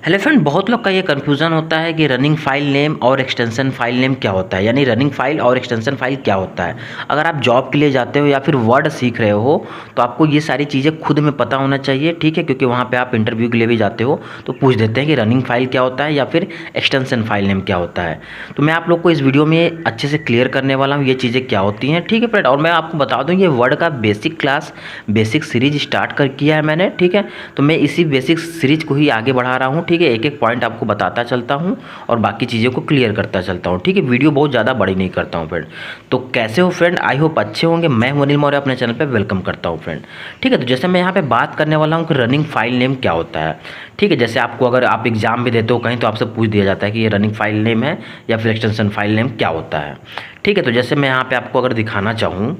Hello friend, बहुत लोग का ये कन्फ्यूज़न होता है कि रनिंग फाइल नेम और एक्सटेंशन फाइल नेम क्या होता है, यानी रनिंग फाइल और एक्सटेंशन फाइल क्या होता है। अगर आप जॉब के लिए जाते हो या फिर वर्ड सीख रहे हो तो आपको ये सारी चीज़ें खुद में पता होना चाहिए, ठीक है। क्योंकि वहाँ पे आप इंटरव्यू के लिए भी जाते हो तो पूछ देते हैं कि रनिंग फाइल क्या होता है या फिर एक्सटेंशन फाइल नेम क्या होता है। तो मैं आप लोग को इस वीडियो में अच्छे से क्लियर करने वाला हूँ ये चीज़ें क्या होती हैं, ठीक है फ्रेंड। और मैं आपको बता दूँ ये वर्ड का basic class, basic series start कर किया है मैंने, ठीक है। तो मैं इसी बेसिक सीरीज को ही आगे बढ़ा रहा हूँ, ठीक है। एक एक पॉइंट आपको बताता चलता हूँ और बाकी चीज़ों को क्लियर करता चलता हूँ, ठीक है। वीडियो बहुत ज़्यादा बड़ी नहीं करता हूँ फ्रेंड। तो कैसे हो फ्रेंड, आई होप अच्छे होंगे। मैं अनिल मौर्य अपने चैनल पे वेलकम करता हूँ फ्रेंड, ठीक है। तो जैसे मैं यहाँ पे बात करने वाला हूँ कि रनिंग फाइल नेम क्या होता है, ठीक है। जैसे आपको अगर आप एग्जाम भी देते हो कहीं तो आपसे पूछ दिया जाता है कि ये रनिंग फाइल नेम है या फिर एक्सटेंशन फाइल नेम क्या होता है, ठीक है। तो जैसे मैं यहाँ पे आपको अगर दिखाना चाहूँ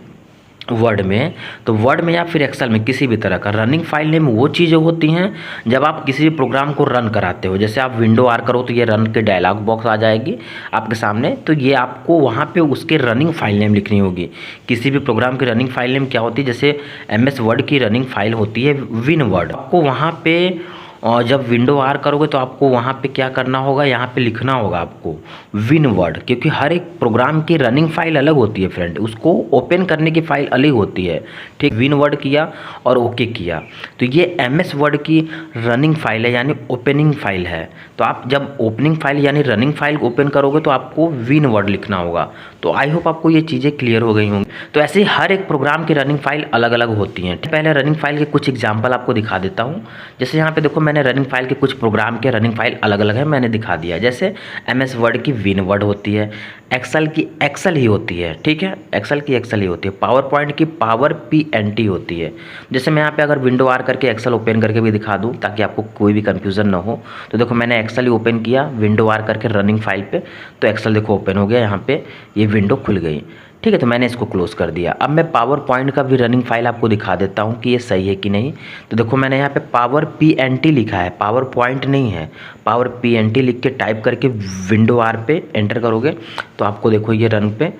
वर्ड में, तो वर्ड में या फिर एक्सेल में किसी भी तरह का रनिंग फाइल नेम वो चीज़ें होती हैं जब आप किसी भी प्रोग्राम को रन कराते हो। जैसे आप विंडो आर करो तो ये रन के डायलॉग बॉक्स आ जाएगी आपके सामने, तो ये आपको वहाँ पे उसके रनिंग फाइल नेम लिखनी होगी। किसी भी प्रोग्राम की रनिंग फाइल नेम क्या होती है, जैसे MS वर्ड की रनिंग फाइल होती है विन वर्ड। आपको वहाँ पे और जब विंडो आर करोगे तो आपको वहाँ पे क्या करना होगा, यहाँ पे लिखना होगा आपको विन वर्ड, क्योंकि हर एक प्रोग्राम की रनिंग फाइल अलग होती है फ्रेंड, उसको ओपन करने की फाइल अलग होती है, ठीक। विन वर्ड किया और ओके किया तो ये MS वर्ड की रनिंग फाइल है, यानी ओपनिंग फाइल है। तो आप जब ओपनिंग फाइल यानी रनिंग फाइल ओपन करोगे तो आपको विन वर्ड लिखना होगा। तो आई होप आपको ये चीज़ें क्लियर हो गई होंगी। तो ऐसे ही हर एक प्रोग्राम की रनिंग फाइल अलग अलग होती हैं। पहले रनिंग फाइल के कुछ एग्जाम्पल आपको दिखा देता हूँ। जैसे यहाँ पे देखो, मैंने रनिंग फाइल के कुछ प्रोग्राम के रनिंग फाइल अलग अलग है, मैंने दिखा दिया। जैसे MS वर्ड की विन वर्ड होती है, एक्सेल की एक्सेल ही होती है, ठीक है। एक्सेल की एक्सेल ही होती है, पावर पॉइंट की पावर PNT होती है। जैसे मैं यहाँ पे अगर विंडो आर करके एक्सेल ओपन करके भी दिखा दूँ ताकि आपको कोई भी कन्फ्यूज़न ना हो, तो देखो मैंने एक्सेल ही ओपन किया विंडो आर करके रनिंग फाइल पे, तो एक्सेल देखो ओपन हो गया, यहाँ पे ये विंडो खुल गई, ठीक है। तो मैंने इसको क्लोज़ कर दिया। अब मैं पावर पॉइंट का भी रनिंग फाइल आपको दिखा देता हूँ कि ये सही है कि नहीं। तो देखो मैंने यहाँ पे पावर PNT लिखा है, पावर पॉइंट नहीं है, पावर PNT लिख के टाइप करके विंडो आर पे एंटर करोगे तो आपको देखो ये रन पे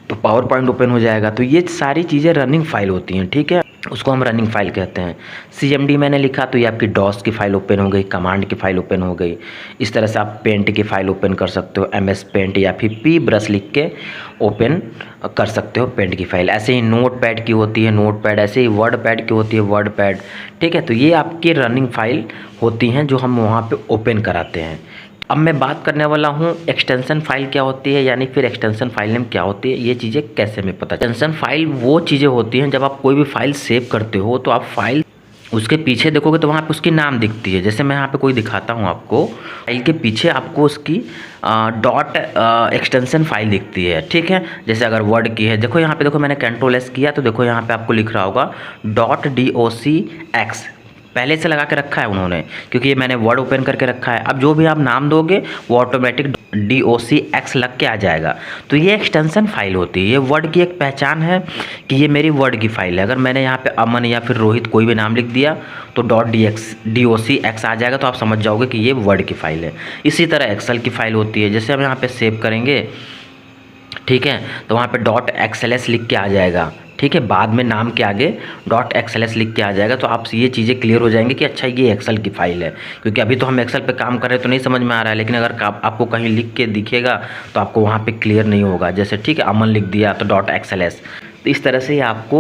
तो पावर पॉइंट ओपन हो जाएगा। तो ये सारी चीज़ें रनिंग फाइल होती हैं, ठीक है, उसको हम रनिंग फाइल कहते हैं। CMD मैंने लिखा तो ये आपकी डॉस की फाइल ओपन हो गई, कमांड की फाइल ओपन हो गई। इस तरह से आप पेंट की फाइल ओपन कर सकते हो, MS पेंट या फिर P ब्रश लिख के ओपन कर सकते हो पेंट की फाइल। ऐसे ही नोट पैड की होती है नोट पैड, ऐसे ही वर्ड पैड की होती है वर्ड पैड, ठीक है। तो ये आपकी रनिंग फाइल होती हैं जो हम वहाँ पे ओपन कराते हैं। अब मैं बात करने वाला हूँ एक्सटेंशन फाइल क्या होती है, यानी फिर एक्सटेंशन फाइल नेम क्या होती है, ये चीज़ें कैसे में पता। एक्सटेंशन फाइल वो चीज़ें होती हैं जब आप कोई भी फाइल सेव करते हो तो आप फाइल उसके पीछे देखोगे तो वहाँ पे उसकी नाम दिखती है। जैसे मैं यहाँ पे कोई दिखाता हूँ आपको, फाइल के पीछे आपको उसकी डॉट एक्सटेंशन फाइल दिखती है, ठीक है। जैसे अगर वर्ड की है, देखो यहाँ पे देखो मैंने Ctrl+S किया तो देखो यहाँ पे आपको लिख रहा होगा .docx, पहले से लगा के रखा है उन्होंने, क्योंकि ये मैंने वर्ड ओपन करके रखा है। अब जो भी आप नाम दोगे वो ऑटोमेटिक .docx लग के आ जाएगा। तो ये एक्सटेंशन फाइल होती है, ये वर्ड की एक पहचान है कि ये मेरी वर्ड की फाइल है। अगर मैंने यहाँ पे अमन या फिर रोहित कोई भी नाम लिख दिया तो .docx आ जाएगा, तो आप समझ जाओगे कि ये वर्ड की फाइल है। इसी तरह एक्सेल की फाइल होती है, जैसे हम यहाँ पे सेव करेंगे, ठीक है, तो वहाँ पे .xls लिख के आ जाएगा, ठीक है। बाद में नाम के आगे .xls लिख के आ जाएगा। तो आप ये चीज़ें क्लियर हो जाएंगी कि अच्छा ये एक्सेल की फाइल है, क्योंकि अभी तो हम एक्सेल पे काम कर रहे हैं तो नहीं समझ में आ रहा है, लेकिन अगर आपको कहीं लिख के दिखेगा तो आपको वहाँ पे क्लियर नहीं होगा। जैसे ठीक है अमन लिख दिया तो .xls। तो इस तरह से ही आपको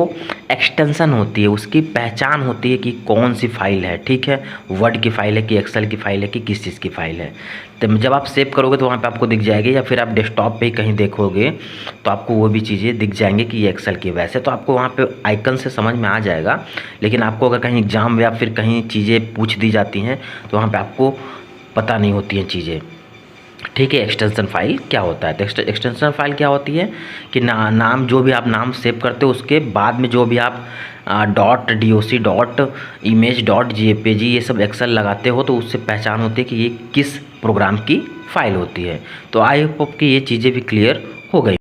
एक्सटेंशन होती है, उसकी पहचान होती है कि कौन सी फाइल है, ठीक है, वर्ड की फाइल है कि एक्सेल की फाइल है कि किस चीज़ की फाइल है। तो जब आप सेव करोगे तो वहाँ पे आपको दिख जाएगी, या फिर आप डेस्कटॉप पे ही कहीं देखोगे तो आपको वो भी चीज़ें दिख जाएंगी कि ये एक्सेल की। वैसे तो आपको वहाँ पे आइकन से समझ में आ जाएगा, लेकिन आपको अगर कहीं एग्जाम या फिर कहीं चीज़ें पूछ दी जाती हैं तो वहाँ पर आपको पता नहीं होती हैं चीज़ें, ठीक है। एक्सटेंशन फाइल क्या होता है, तो एक्सटेंशन फाइल क्या होती है कि नाम जो भी आप नाम सेव करते हो उसके बाद में जो भी आप .doc .image .jpg ये सब एक्सेल लगाते हो तो उससे पहचान होती है कि ये किस प्रोग्राम की फ़ाइल होती है। तो आई होप कि ये चीज़ें भी क्लियर हो गई।